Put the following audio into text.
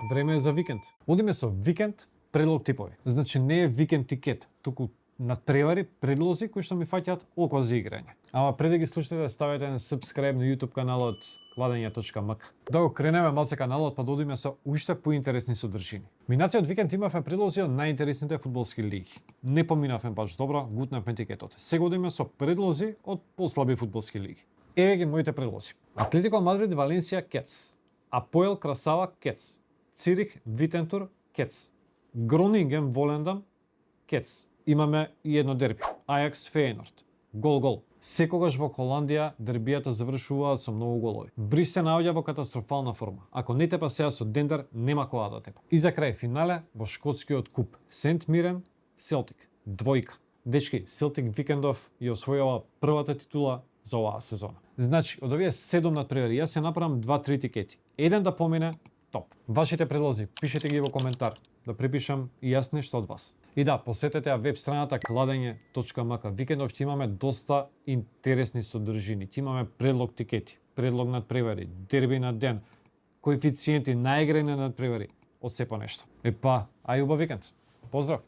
Време е за викенд. Одиме со викенд предлог типови. Значи не е викенд тикет, туку надпревари, предлози кои што ми фаќаат око за играње. Ама пред да ги слушате, ставете на subscribe на YouTube каналот Кладење.мк. Да го кренеме малце каналот, па да одиме со уште поинтересни содржини. Минатиот викенд имавме предлози од најинтересните фудбалски лиги. Не поминавме баш добро, гутнавме тикетот. Сега одиме со предлози од послаби фудбалски лиги. Еве ги моите предлози. Атлетико Мадрид Валенсија Кец, Апоел Красава Кец, Цирих Витентур Кец, Гронинген Волендам Кец. Имаме и едно дерби, Ајакс Фејенорд. Гол. Секогаш во Холандија дербијата завршуваат со многу голови. Брис се наоѓа во катастрофална форма. Ако не тепа сега со Дендер, нема кога да тепа. И за крај финале во шкотскиот куп. Сент Мирен, Селтик. Двојка. Дечки, Селтик викендов ја освојува првата титула за оваа сезона. Значи, од овие 7 надпревари, јас ја направам 2-3 тикети. Еден да помине, топ. Вашите предлози, пишете ги во коментар, да припишам и јас нешто од вас. И да, посетете ја веб страната Кладење.мк. Викендов ќе имаме доста интересни содржини. Ќе имаме предлог тикети, предлог надпревари, дерби на ден, коефициенти, наиграње надпревари, од се по нешто. Ај убав викенд. Поздрав!